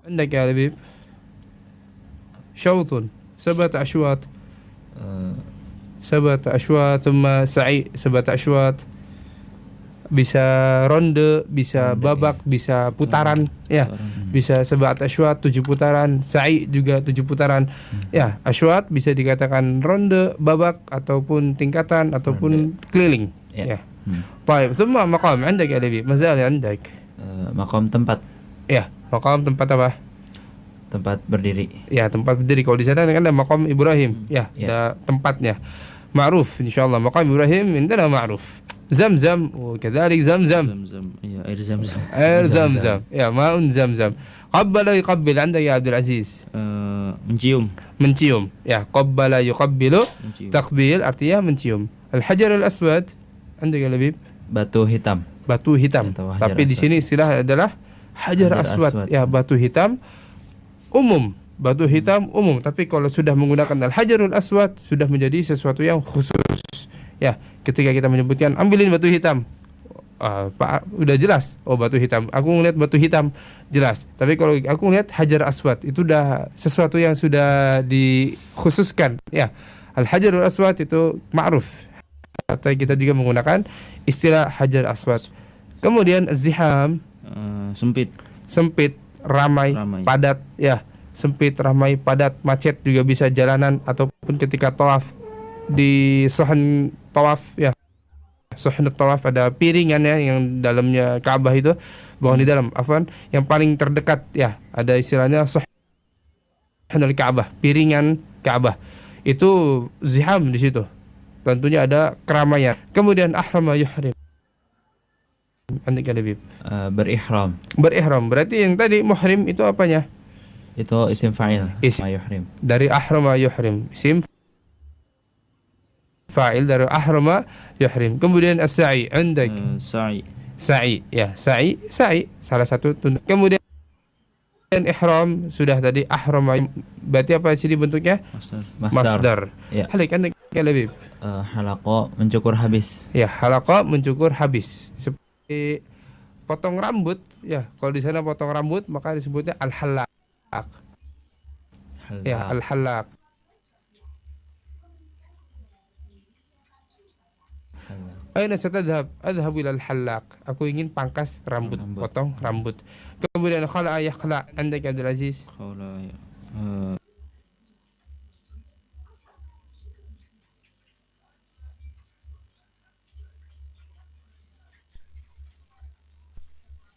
عندك يا لبيب شوط 7 أشواط، Eh, 7 أشواط ثم سعي 7 أشواط. Bisa ronde, bisa Ronde, babak, bisa putaran, ya. putaran. Bisa 7 Ashwaat 7 putaran, sa'i juga 7 putaran. Ya, ashwaat bisa dikatakan ronde, babak ataupun tingkatan ataupun keliling. Ya. Ya. طيب ثم مقام عندك يا لبيب ما زال عندك. Maqam tempat, Ya, maqam tempat apa? tempat berdiri. Ya, tempat berdiri. Kalau di sana kan ada maqam Ibrahim, ya, Ya. ada tempatnya. Ma'ruf insyaallah maqam Ibrahim عندنا معروف. زمزم وكذلك زمزم. Zam-zam, iya, air zam-zam. زمزم يا ماء زمزم. قبل يقبل عندك يا عبد العزيز. Mencium, mencium ya, qabbala yuqabbilu, mencium. taqbil artinya mencium. Al-hajar al-aswad عندك ya Labib, Batu hitam. batu hitam. Atau hajar Tapi di aswad. sini istilah adalah hajar Hajar aswad. aswad. Ya, batu hitam umum. Batu hitam umum, tapi kalau sudah menggunakan al-hajarul aswad sudah menjadi sesuatu yang khusus. Ya, ketika kita menyebutkan ambilin batu hitam, Pak, udah jelas. Oh, batu hitam. Aku ngeliat batu hitam, jelas. Tapi kalau aku ngeliat hajar aswad, itu udah sesuatu yang sudah dikhususkan. Ya, al-hajarul aswad itu ma'ruf. Atau kita juga menggunakan istilah hajar aswad. Kemudian ziham, Sempit. sempit, ramai, Ramai. padat. Ya, sempit, ramai, padat, macet juga bisa jalanan ataupun ketika tawaf di sohan tawaf, ya. Sohan tawaf ada piringannya yang dalamnya Ka'bah itu, bukan di dalam, afwan, yang paling terdekat, ya, ada istilahnya sohanul Ka'bah, piringan Ka'bah. Itu ziham di situ. Tentunya ada keramaian. Kemudian ahrama yuhrim. Antik Habib. Berihram. Berihram. Berarti yang tadi muhrim itu apanya? Itu isim fa'il. Isim. Mayuhrim. Dari ahrama yuhrim. Isim fa'il dari ahrama yuhrim. Kemudian as-sa'i andak. Sa'i. Sa'i, ya, sa'i, sa'i salah satu tunda. Kemudian ihram sudah tadi ahrama, berarti apa sini bentuknya? Masdar. Ya. Halik andak Habib. Halaqa mencukur habis. Ya, halaqa mencukur habis. Seperti potong rambut, ya. Kalau di sana potong rambut maka disebutnya al-halaq. Ya, al-halaq. Aina satadhhab? Adhhabu ila al-halaq. Aku ingin pangkas rambut, potong rambut. Kemudian khala'a yakhla' andak Abdul Aziz.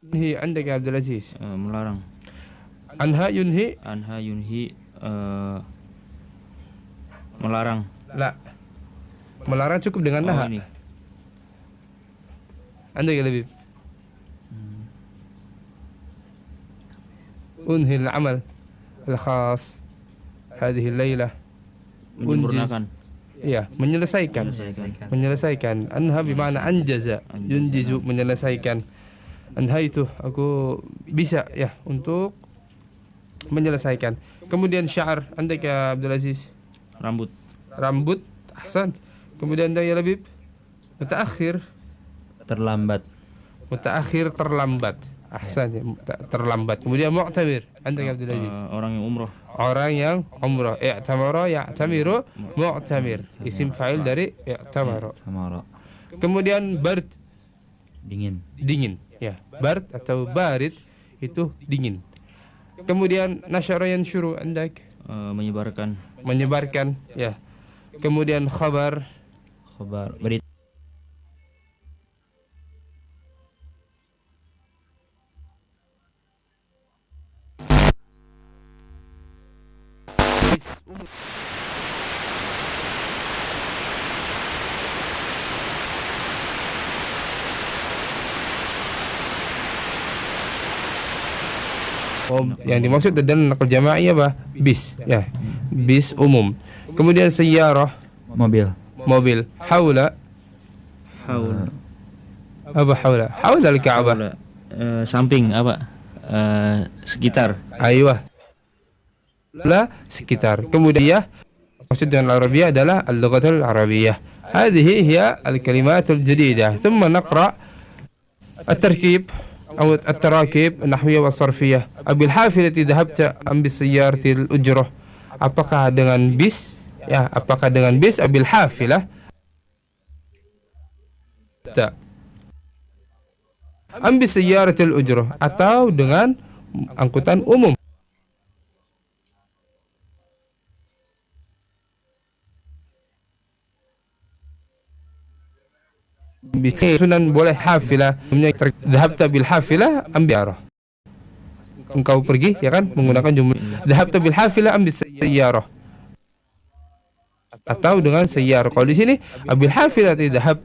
Yunhi andak Abdul Aziz. Melarang. Anha yunhi? Anha yunhi, melarang. La. Melarang cukup dengan naha. Ini. عندك يا لبيب أنهي العمل الخاص هذه الليلة. Menyempurnakan. Ya, menyelesaikan. Menyelesaikan. Anha bermakna anjaza. Yunjizu, menyelesaikan. Anha itu aku bisa, ya, untuk menyelesaikan. Kemudian sya'r andak ya Abdul Aziz. Rambut. Rambut. Ahsan. Kemudian andak ya Labib. Mutaakhir. Terlambat. Mutaakhir, terlambat. Ahsan, ya, terlambat. Kemudian mu'tamir andak ya Abdul Aziz. Orang yang umroh. Orang yang umrah. I'tamara ya'tamiru mu'tamir. Isim fa'il dari i'tamara. Samara. Kemudian bard, Dingin. dingin, ya. Bard atau barid itu dingin. Kemudian nasyara yanshuru andak, Menyebarkan. menyebarkan, ya. Kemudian khabar, Khabar. Berita. yang dimaksud dan nakal jama'i apa? Bis, ya. Bis umum. Kemudian sayyarah, Mobil. mobil. Haula, Haul. apa haula? Haula al-Ka'bah. Samping apa? Sekitar. Aywa. La, sekitar. Kemudian maksud dengan Arabiyah adalah al-lughatul Arabiyah. هذه هي الكلمات الجديدة. ثم نقرأ التركيب أو التراكيب النحوية والصرفية. بالحافلة ذهبت أم بالسيارة الأجرة. Apakah dengan bis? Ya, apakah dengan bis? Bilhafilah. Am bisayyaratil ujrah, atau dengan angkutan umum. Sunan boleh hafilah, dhahabta bil hafilah am biarah. Engkau pergi, ya kan, menggunakan jumlah dhahabta bil hafilah am bisayyarah, atau dengan sayyarah. Kalau di sini bil hafilah dhahab.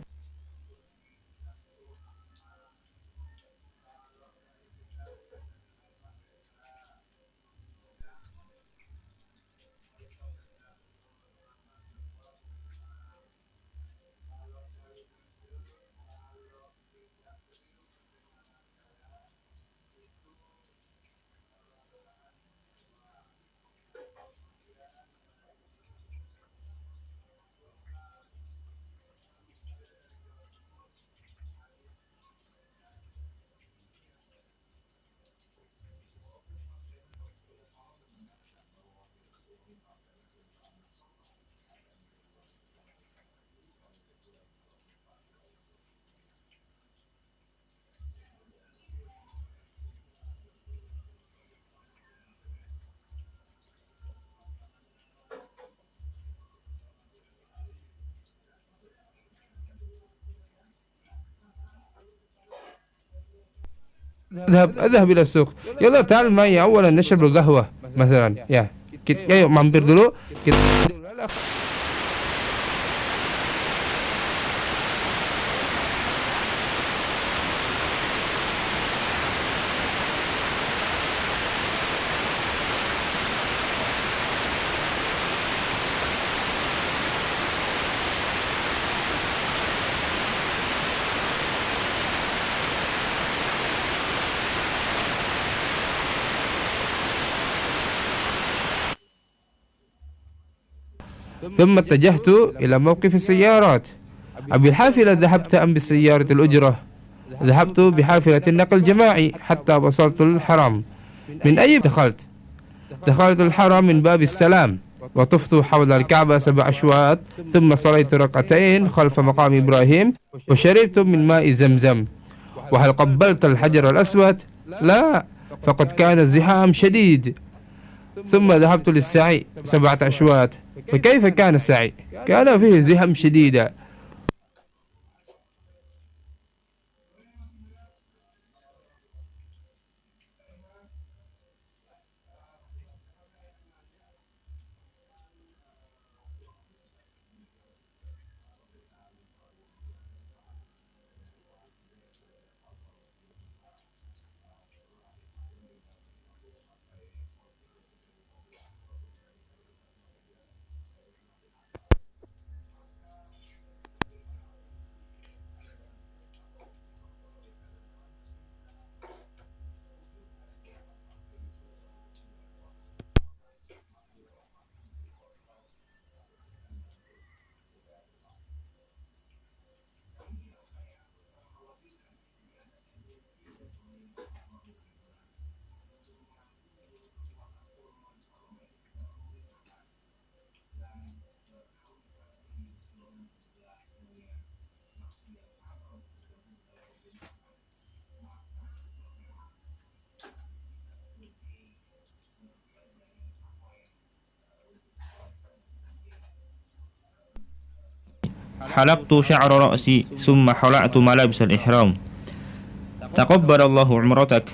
اذهب إلى السوق. يلا تعال معي أولا نشرب القهوة مثلا. يا يا mampir dulu kita. ثم اتجهت إلى موقف السيارات. بالحافلة ذهبت أم بالسيارة الأجرة؟ ذهبت بحافلة النقل الجماعي حتى وصلت الحرم. من أي دخلت؟ دخلت الحرم من باب السلام، وطفت حول الكعبة 7 أشواط، ثم صليت ركعتين خلف مقام إبراهيم، وشربت من ماء زمزم. وهل قبلت الحجر الأسود؟ لا، فقد كان الزحام شديد. ثم ذهبت للسعي 7 أشواط. فكيف كان السعي؟ كان فيه زحام شديد. حلقت شعر رأسي ثم حلقت ملابس الإحرام. تقبل الله عمرتك.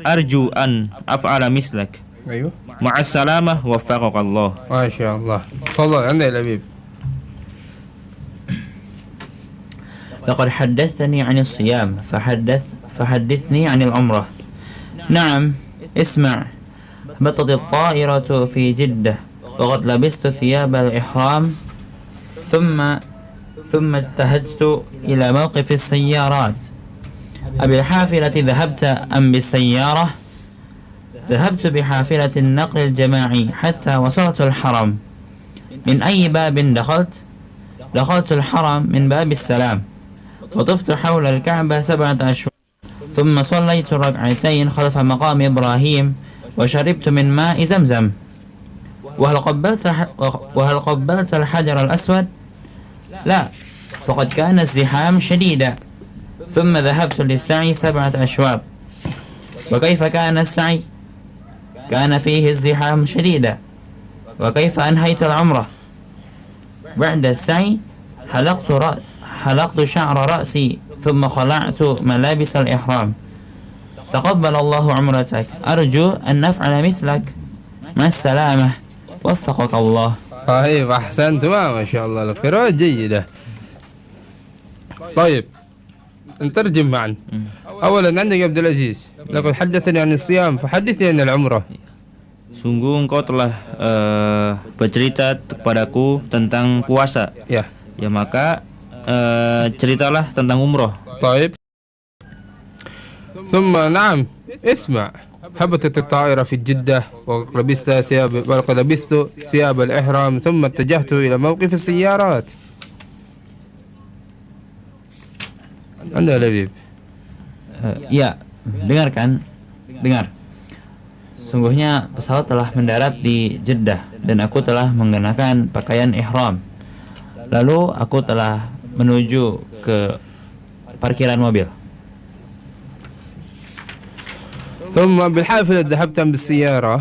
أرجو أن أفعل مثلك. أيوه. مع السلامة، وفقك الله. ما شاء الله. تفضل عندنا يا لبيب. لقد حدثتني عن الصيام فحدثني عن العمرة. نعم، اسمع. هبطت الطائرة في جدة، وقد لبست ثياب الإحرام، ثم اتجهت إلى موقف السيارات. أبالحافلة ذهبت أم بالسيارة؟ ذهبت بحافلة النقل الجماعي حتى وصلت الحرم. من أي باب دخلت؟ دخلت الحرم من باب السلام، وطفت حول الكعبة 7 أشواط، ثم صليت ركعتين خلف مقام إبراهيم وشربت من ماء زمزم وهل قبلت الحجر الأسود؟ لا، فقد كان الزحام شديدا. ثم ذهبت للسعي 7 أشواط. وكيف كان السعي؟ كان فيه الزحام شديدا. وكيف أنهيت العمرة؟ بعد السعي حلقت شعر رأسي ثم خلعت ملابس الإحرام. تقبل الله عمرتك، أرجو أن نفعل مثلك. مع السلامة، وفقك الله. طيب أحسنت، ما شاء الله القراءة جيدة. طيب نترجم معا. أولا عندك عبد العزيز، لقد حدثني عن الصيام فحدثني عن العمرة. Sungguh engkau telah bercerita kepadaku tentang puasa. Ya. Ya maka ceritalah tentang umroh. طيب ثم نعم اسمع، هبطت الطائرة في جدة وقد لبست ثياب الإحرام ثم اتجهت إلى موقف السيارات. Anda Labib. Ya, dengar. Sungguhnya pesawat telah mendarat di Jeddah dan aku telah mengenakan pakaian ihram. Lalu aku telah menuju ke parkiran mobil. ثم بالحافلة ذهبت بالسيارة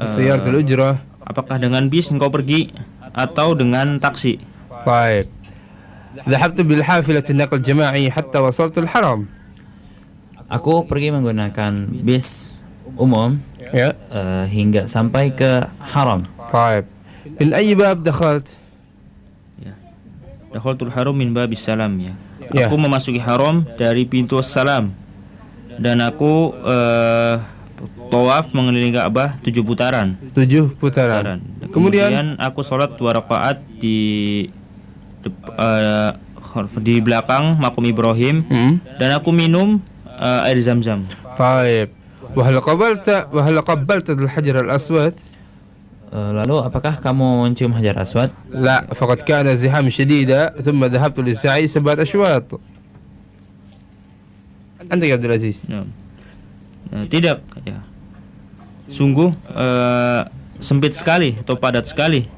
سيارة الأجرة. Apakah dengan bis engkau pergi atau dengan taksi? طيب ذهبت بالحافلة النقل الجماعي حتى وصلت الحرم. Aku pergi menggunakan bis umum يا hingga sampai ke haram. طيب من أي باب دخلت؟ Dakhaltul haram min babis salam ya. Ya. Aku memasuki haram dari pintu salam. Dan aku tawaf mengelilingi Ka'bah 7 putaran. 7 putaran. Kemudian aku sholat 2 rakaat di belakang makom Ibrahim dan aku minum air zam-zam. طيب وهل قبلت الحجر الأسود؟ Lalu apakah kamu mencium hajar aswad? لا، فقد كان الزحام شديدا ثم ذهبت للسعي 7 أشواط. عندك عبد العزيز. Ya. Tidak ya. Sungguh sempit sekali atau padat sekali.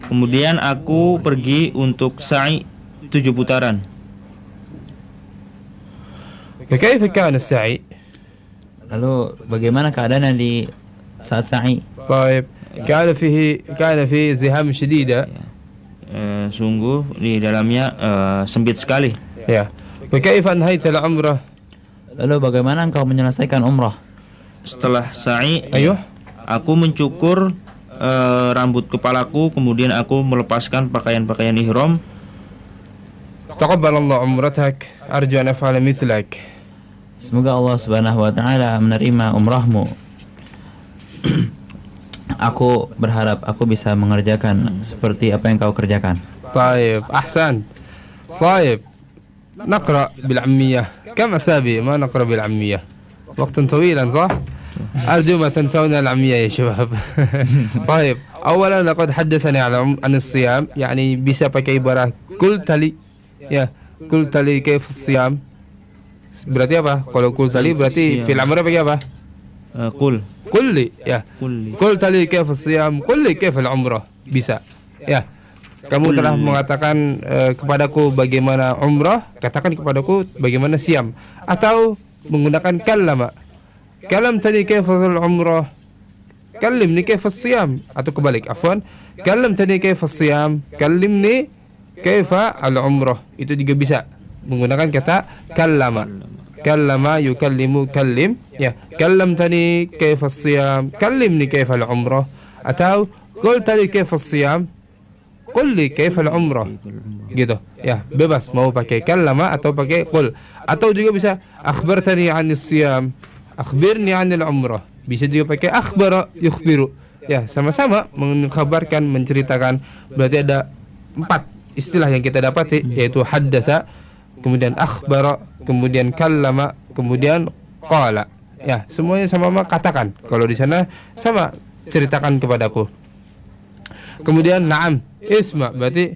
Kemudian aku pergi untuk sa'i 7 putaran. فكيف كان السعي؟ Lalu bagaimana keadaannya di saat sa'i? طيب كان فيه زحام شديدة. Sungguh di dalamnya sempit sekali. يا فكيف أنهيت العمرة؟ Lalu bagaimana engkau menyelesaikan umrah? Setelah sa'i, أيوه. aku mencukur rambut kepalaku, kemudian aku melepaskan pakaian-pakaian ihram. تقبل الله عمرتك، أرجو أن أفعل مثلك. Semoga Allah Subhanahu wa taala menerima umrahmu. Aku berharap aku bisa mengerjakan seperti apa yang kau kerjakan. طيب أحسن. طيب نقرأ بالعامية. كم أسابيع ما نقرأ بالعامية؟ وقت طويلا صح؟ أرجو ما تنسون العامية يا شباب. طيب أولا لقد حدثني عن الصيام، يعني bisa pakai ibarat قلت لي كيف الصيام. Berarti apa? Kalau قلت لي berarti fil amr pakai apa? قل لي ya. قلت لي كيف الصيام، قل لي كيف العمرة. Bisa ya. Kamu telah mengatakan kepadaku bagaimana umrah, katakan kepadaku bagaimana siam. Atau menggunakan kallama. Kallamtani kayfal umrah, kallimni kayfas siyam. Atau kebalik, afwan. Kallamtani kayfas siyam, kallimni kayfa al-umrah. Itu juga bisa menggunakan kata kallama. Kallama yukallimu kallim. Ya, kallamtani kayfas siyam, kallimni kayfal umrah. Atau qultali kayfas siyam, qul li kayfal umrah. Gitu. Ya, bebas mau pakai kallama atau pakai qul. Atau juga bisa akhbartani 'anis siyam, akhbirni 'anil umrah. Bisa juga pakai akhbara yukhbiru. Ya, sama-sama mengkhabarkan, menceritakan. Berarti ada 4 istilah yang kita dapati, yaitu haddatsa, kemudian akhbara, kemudian kallama, kemudian qala. Ya, semuanya sama-sama katakan. Kalau di sana sama ceritakan kepadaku. Kemudian na'am, isma, berarti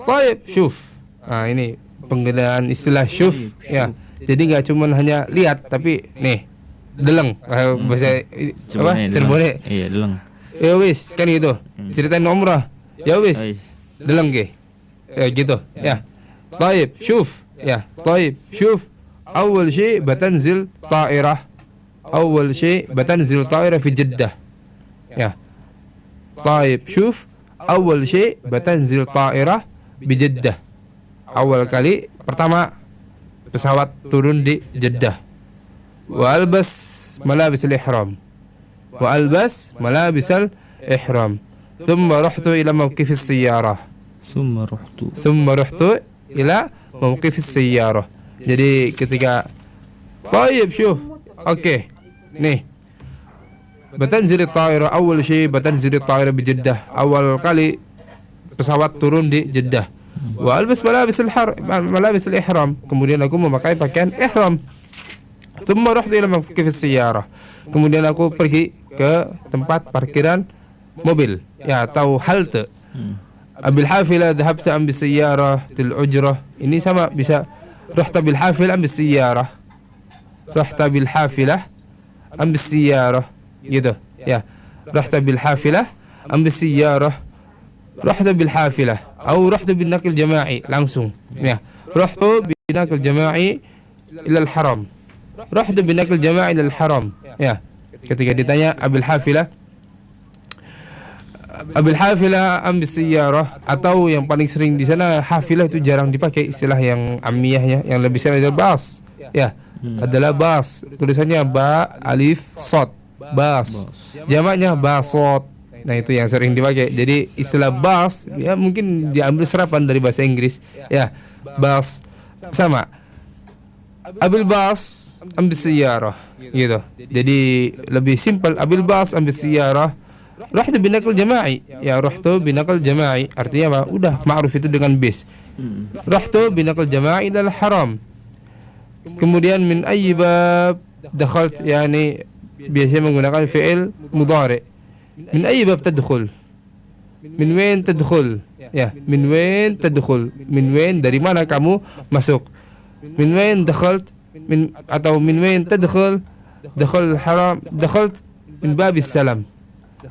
taib, syuf. Nah, ini penggunaan istilah syuf ya. Jadi nggak cuman hanya lihat tapi nih deleng bahasa apa Cirebone, Cirebone. Iya, deleng. Ya wis kan gitu. Ceritain umrah. Ya wis deleng ke. Ya gitu. Ya. Taib, syuf. Ya, taib, syuf. أول شيء بتنزل طائرة أول شيء بتنزل طائرة في جدة يا طيب شوف أول شيء بتنزل طائرة بجدة أول kali pertama pesawat turun di Jeddah وألبس ملابس الإحرام وألبس ملابس الإحرام ثم رحت إلى موقف السيارة ثم رحت إلى موقف السيارة. Jadi ketika طيب شوف اوكي nih بتنزل الطائرة أول شيء بتنزل الطائرة بجدة أول kali pesawat turun di Jeddah وألبس ملابس الإحرام kemudian aku memakai pakaian ihram ثم رحت إلى موقف السيارة kemudian aku pergi ke tempat parkiran mobil ya atau halte بالحافلة ذهبت أم بالسيارة الأجرة ini sama bisa رحت بالحافلة أم بالسيارة رحت بالحافلة أم بالسيارة gitu ya رحت بالحافلة أم بالسيارة رحت بالحافلة أو رحت بالنقل الجماعي langsung ya رحت بالنقل الجماعي إلى الحرم رحت بالنقل الجماعي إلى الحرم ya ketika ditanya abil hafilah ambil siyarah atau yang paling sering di sana hafilah itu jarang dipakai istilah yang amiyahnya yang lebih sering adalah bas ya adalah bas tulisannya ba alif sod bas jamaknya basot nah itu yang sering dipakai jadi istilah bas ya mungkin diambil serapan dari bahasa Inggris ya bas sama abil bas ambil siyarah gitu jadi lebih simpel abil bas ambil siyarah Rahtu binaqal jama'i ya rahtu binaqal jama'i artinya apa udah ma'ruf itu dengan bis rahtu binaqal jama'i ilal haram kemudian min ayyi bab dakhalt yani biasanya menggunakan fi'il mudhari min ayyi bab tadkhul min wain tadkhul ya min wain tadkhul min wain dari mana kamu masuk min wain dakhalt min atau min wain tadkhul dakhal haram dakhalt min babis salam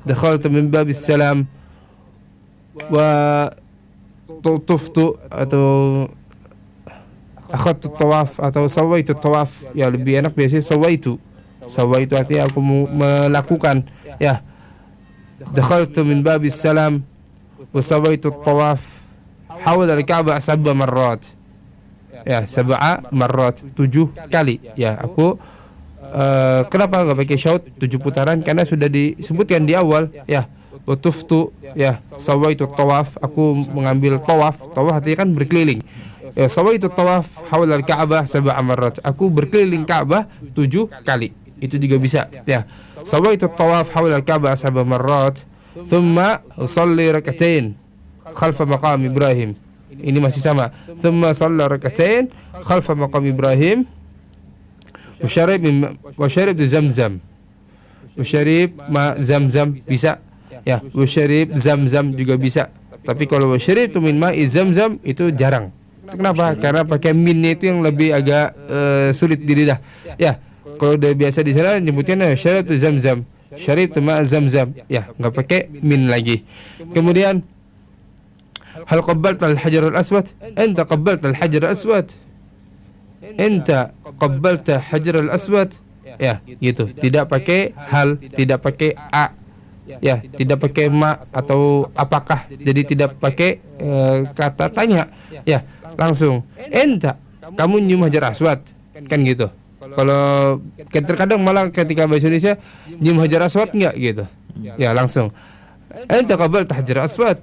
دخلت من باب السلام وطفت atau أخذت الطواف atau سويت الطواف ya lebih enak biasanya sawaitu artinya aku melakukan ya دخلت من باب السلام وسويت الطواف حول الكعبة 7 مرات ya 7 مرات 7 kali ya aku kenapa nggak pakai syaut 7 putaran karena sudah disebutkan di awal ya watuftu ya sawaitu tawaf aku mengambil tawaf artinya kan berkeliling ya sawaitu tawaf haul al-Ka'bah 7 marrat aku berkeliling Ka'bah 7 kali itu juga bisa ya sawaitu tawaf haul al-Ka'bah 7 marrat thumma usalli rakatain khalfa maqam Ibrahim ini masih sama thumma salla rakatain khalfa maqam Ibrahim Wasyarib zam-zam Wasyarib ma zam-zam bisa ya wasyarib zam-zam juga bisa tapi kalau wasyarib tu min ma'i zam-zam itu jarang kenapa karena pakai minnya itu yang lebih agak sulit di lidah ya kalau udah biasa di sana nyebutnya wasyarib tu zam-zam syarib tu ma zam-zam ya nggak pakai min lagi kemudian hal qabbalta al-hajar al-aswad anta qabbalta al-hajar al-aswad enta qabbalta hajar al-aswad ya gitu tidak pakai hal tidak pakai a ya tidak pakai ma atau apakah jadi tidak pakai kata tanya ya langsung enta kamu nyium hajar aswad kan gitu kalau terkadang malah ketika bahasa Indonesia nyium hajar aswad enggak gitu ya langsung enta qabbalta hajar aswad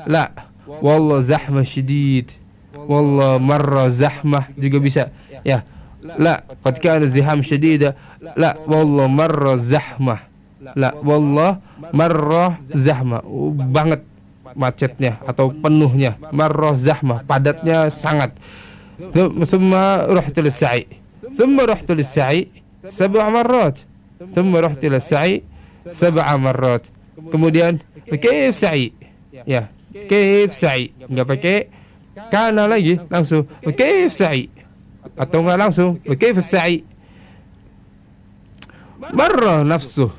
la wallah zahma syadid والله مرة زحمة juga bisa ya لا قد كان الزحام شديدة لا والله مرة زحمة لا والله مرة زحمة banget macetnya atau penuhnya مرة زحمة padatnya sangat ثم رحت للسعي ثم رحت للسعي 7 مرات ثم رحت للسعي 7 مرات kemudian كيف سعي ya كيف سعي nggak pakai kana lagi langsung kaif sa'i atau enggak langsung kaifa sa'i marrah nafsuh,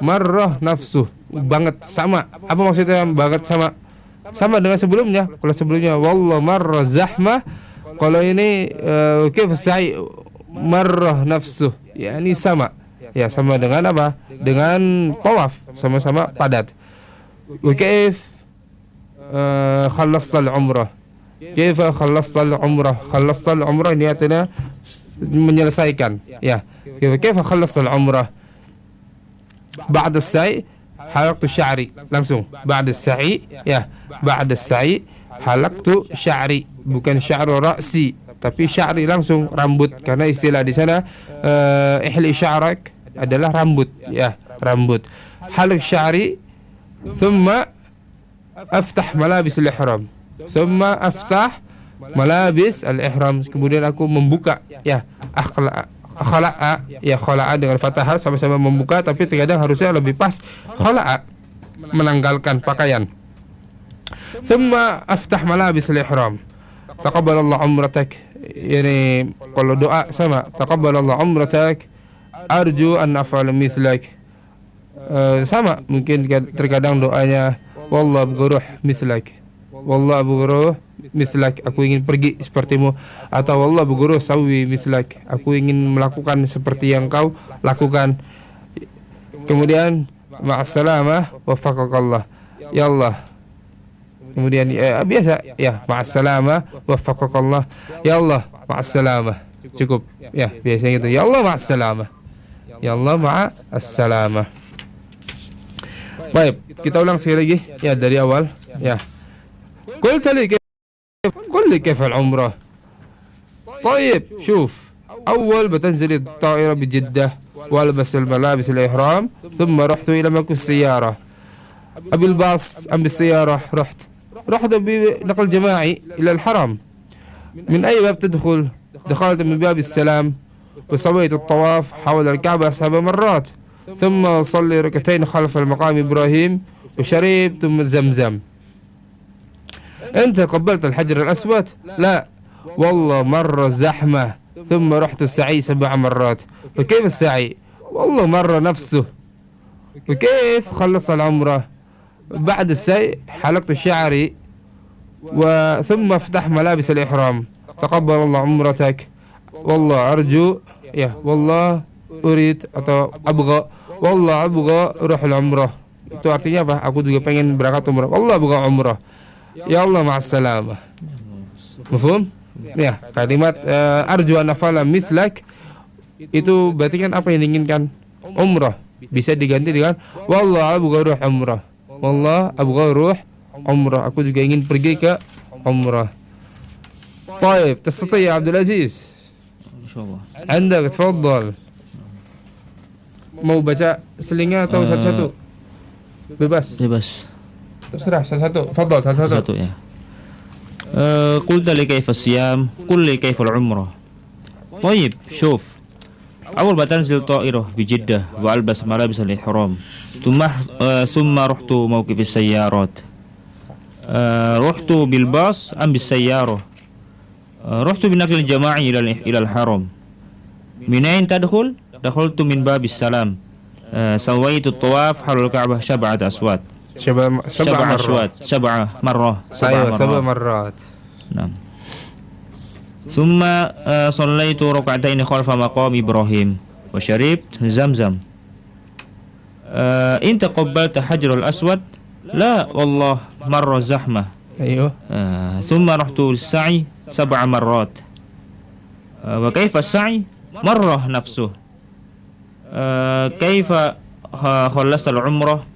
marrah nafsuh, banget sama. Apa maksudnya banget sama? Sama dengan sebelumnya. Kalau sebelumnya wallah marrah zahmah, kalau ini kaifa sa'i marrah nafsuh, yakni sama. Ya, sama dengan apa? Dengan tawaf, sama-sama padat. Wa kaif khallasta al-umrah, kaifa khallasta al-umrah, khallasta al-umrah ini artinya menyelesaikan. Ya, kaifa khallasta al-umrah ba'da as-sa'i halaqtu sya'ri, langsung ba'da as-sa'i, ya ba'da as-sa'i halaqtu sya'ri, bukan sya'ru ra'si tapi sya'ri langsung rambut, karena istilah di sana ihli sya'rak adalah rambut, ya rambut. Halaq sya'ri thumma aftah malabis al-ihram, thumma aftah malabis al-ihram, kemudian aku membuka, ya khala'a, ya khala'a dengan fathah, sama-sama membuka, tapi terkadang harusnya lebih pas khala'a, menanggalkan pakaian. Thumma aftah malabis al-ihram, taqabbalallahu umratak, yani kalau doa sama taqabbalallahu umratak, arju an af'ala mithlak, sama mungkin terkadang doanya wallah abghuruh mithlak, wallah abghuruh mithlak, aku ingin pergi sepertimu, atau wallah abghuruh sawi mithlak, aku ingin melakukan seperti yang kau lakukan. Kemudian ma'assalamah waffaqakallah, ya Allah. Kemudian biasa ya ma'assalamah waffaqakallah, ya Allah ma'assalamah, cukup ya biasanya gitu, ya Allah ma'assalamah, ya Allah ma'assalamah. Baik, kita ulang sekali lagi ya dari awal ya. قل لي كيف العمرة. طيب شوف، أول بتنزل الطائرة بجدة والبس الملابس الإحرام، ثم رحت إلى مكو السيارة، أبي الباص أم بالسيارة؟ رحت بنقل جماعي إلى الحرم. من أي باب تدخل؟ دخلت من باب السلام وسويت الطواف حول الكعبة 7 مرات، ثم صلي ركعتين خلف المقام إبراهيم وشربت من زمزم. أنت قبلت الحجر الأسود؟ لا والله مرة زحمة، ثم رحت السعي 7 مرات. وكيف السعي؟ والله مرة نفسه. وكيف خلصت العمرة؟ بعد السعي حلقت شعري ثم افتح ملابس الإحرام، تقبل الله عمرتك، والله أرجو، ya wallah urid atau abgha, wallah abgha ruhul umrah. Itu artinya apa? Aku juga pengen berangkat umrah. Allah abgha umrah. Ya Allah ma'assalamah. Mafhum? Ya, kalimat arju an afala mithlak itu berarti kan apa yang diinginkan? Umrah. Bisa diganti dengan wallah abgha ruh umrah. Wallah abgha ruh umrah. Aku juga ingin pergi ke umrah. طيب تستطيع يا عبد العزيز؟ إن شاء الله. عندك تفضل. Mau baca selingnya atau satu-satu? Bebas. Terserah satu-satu. Tafadhal satu-satu. ya. قلت لي كيف الصيام، قل لي كيف العمرة. طيب شوف، أول ما تنزل طائرة بجدة وألبس ملابس الإحرام، ثم رحت موقف السيارات. رحت بالباص أم بالسيارة؟ رحت بنقل الجماعي إلى الحرم. من أين تدخل؟ دخلت من باب السلام. سويت الطواف حول الكعبة 7 أسوات. 7 مرات. 7 مرات. نعم. ثم صليت ركعتين خلف مقام إبراهيم وشربت زمزم. أنت قبلت حجر الأسود؟ لا والله مرة زحمة. أيوه. ثم رحت للسعي 7 مرات. وكيف السعي؟ مرة نفسه. كيف خلصت العمرة؟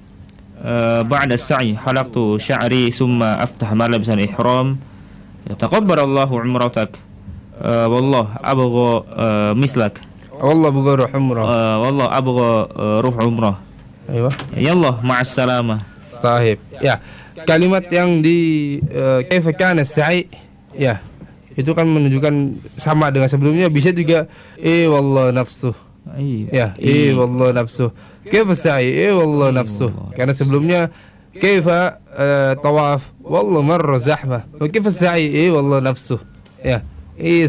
بعد السعي حلقت شعري ثم أفتح ملابس الإحرام. تقبل الله عمرتك، والله أبغى مثلك، والله أبغى روح عمرة، والله أبغى روح عمرة. أيوه. يلا مع السلامة. طيب ya, kalimat yang di kaifa kana sa'i ya, itu kan menunjukkan sama dengan sebelumnya. Bisa juga wallah nafsuh. Ya, wallah nafsuh. Kaifa sa'i wallah nafsuh. Karena sebelumnya kaifa tawaf wallah marra zahmah. Wa kaifa sa'i wallah nafsuh. Ya,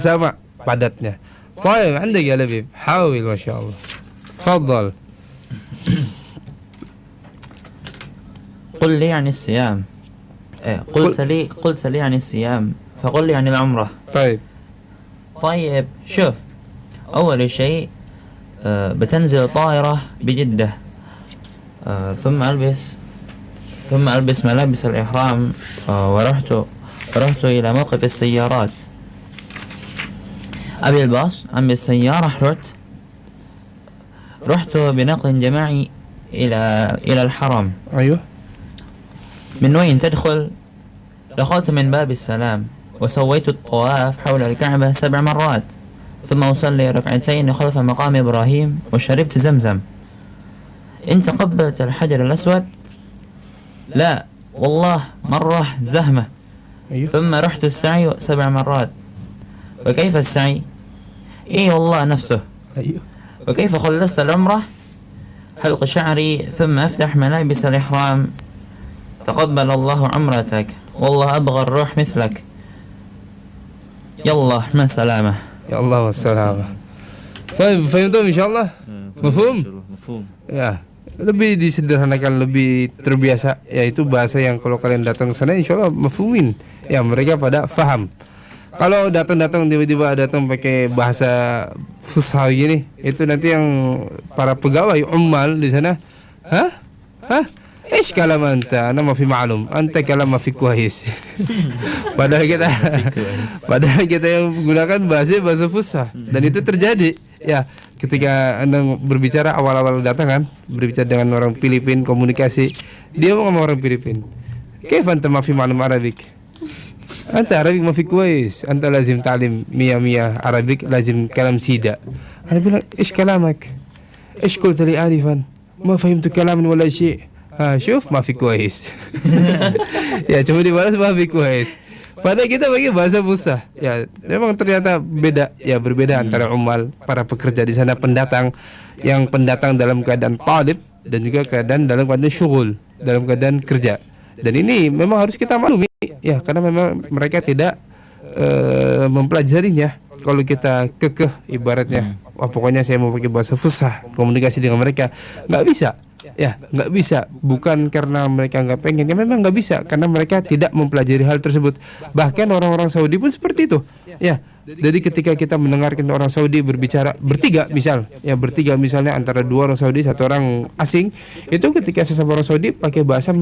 sama padatnya. طيب عندك يا لبيب حاول ما شاء الله تفضل. قل لي عن الصيام. قلت لي عن الصيام فقل لي عن العمرة. طيب طيب شوف، أول شيء بتنزل طائرة بجدة، ثم ألبس ملابس الإحرام، ورحت إلى موقف السيارات. أبي الباص عم بالسيارة، رحت بنقل جماعي إلى الحرم. أيوه. من وين تدخل؟ دخلت من باب السلام وسويت الطواف حول الكعبة 7 مرات، ثم أصلي ركعتين خلف مقام إبراهيم وشربت زمزم. أنت قبلت الحجر الأسود؟ لا والله، مرة زهمة. أيوه. ثم رحت السعي 7 مرات. وكيف السعي؟ إيه والله نفسه. أيوه. وكيف خلصت العمرة؟ حلق شعري ثم أفتح ملابس الإحرام. تقبل الله عمرتك، والله أبغى الروح مثلك. يلا مع السلامة. يا الله والسلامة. طيب فهمتم إن شاء الله؟ مفhum? Mafhum. Ya, lebih disederhanakan, lebih terbiasa, yaitu bahasa yang kalau kalian datang ke sana insya Allah mafhumin. Ya, mereka pada faham. Kalau datang tiba-tiba datang pakai bahasa fusha gini, itu nanti yang para pegawai ummal di sana, hah? Ish kalam anta, ana ma fi ma'lum, anta kalam ma fi kuhais. Padahal kita yang menggunakan bahasa fusha, dan itu terjadi. Ya, ketika Anda berbicara awal-awal datang kan, berbicara dengan orang Filipin, komunikasi, dia mau sama orang Filipin. Kaif anta ma fi ma'lum Arabik? Anta Arabik ma fi kuhais, anta lazim ta'lim mia Arabik, lazim kalam sida. Ana bilang, ish kalamak? Ish qulta li anifan? Ma fahimtu kalaman wala syai'. Syuf mafi kuhais. Ya, cuma dibalas mafi kuhais. Padahal kita pakai bahasa fusha. Ya, memang ternyata berbeda antara ummal, para pekerja di sana, pendatang dalam keadaan talib, dan juga keadaan dalam keadaan syughul, dalam keadaan kerja. Dan ini memang harus kita maklumi, ya, karena memang mereka tidak mempelajarinya. Kalau kita kekeh ibaratnya, pokoknya saya mau pakai bahasa fusha, komunikasi dengan mereka, nggak bisa. Ya, nggak bisa, bukan karena mereka nggak pengen, ya memang nggak bisa karena mereka tidak mempelajari hal tersebut. Bahkan orang-orang Saudi pun seperti itu. Ya, jadi ketika kita mendengarkan orang Saudi berbicara bertiga misalnya antara 2 orang Saudi, 1 orang asing, itu ketika sesama orang Saudi pakai bahasa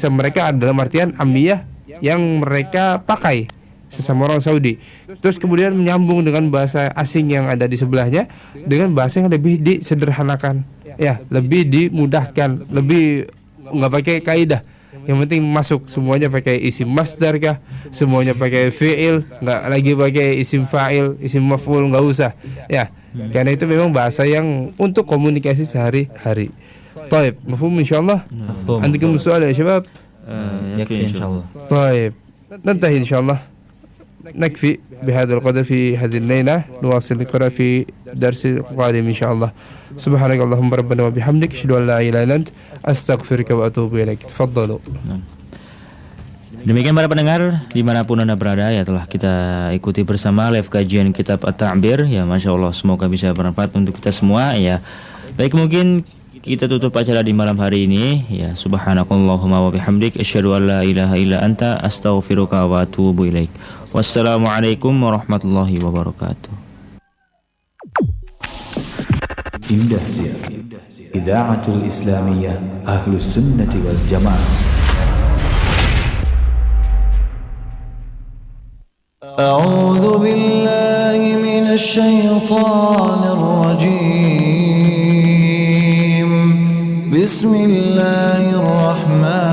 mereka dalam artian amiyah yang mereka pakai sesama orang Saudi. Terus kemudian menyambung dengan bahasa asing yang ada di sebelahnya dengan bahasa yang lebih disederhanakan, ya, lebih dimudahkan, lebih nggak pakai kaidah. Yang penting masuk, semuanya pakai isim masdar kah, semuanya pakai fi'il, nggak lagi pakai isim fa'il, isim maf'ul, nggak usah. Ya, karena itu memang bahasa yang untuk komunikasi sehari-hari. Taib, mafhum insyaallah. Antum soal ya syabab? يكفي إن شاء الله. طيب ننتهي إن شاء الله، نكفي بهذا القدر في هذه الليلة، نواصل القراءة في درس قادم إن شاء الله. سبحانك اللهم ربنا وبحمدك أشهد أن لا إله إلا أنت أستغفرك وأتوب إليك. تفضلوا. Demikian para pendengar dimanapun Anda berada, ya telah kita ikuti bersama live kajian kitab At-Ta'bir, ya Masya Allah, semoga bisa bermanfaat untuk kita semua, ya. Baik, mungkin kita tutup acara di malam hari ini, ya. Subhanakallahumma wa bihamdik asyhadu an la ilaha illa anta astaghfiruka wa atubu ilaik. Wassalamualaikum warahmatullahi wabarakatuh. Indahsir Idaatul Islamiyah Ahlus Sunnati wal Jamaah. A'udzu billahi minasy syaithanir rajim. Bismillahirrahmanirrahim.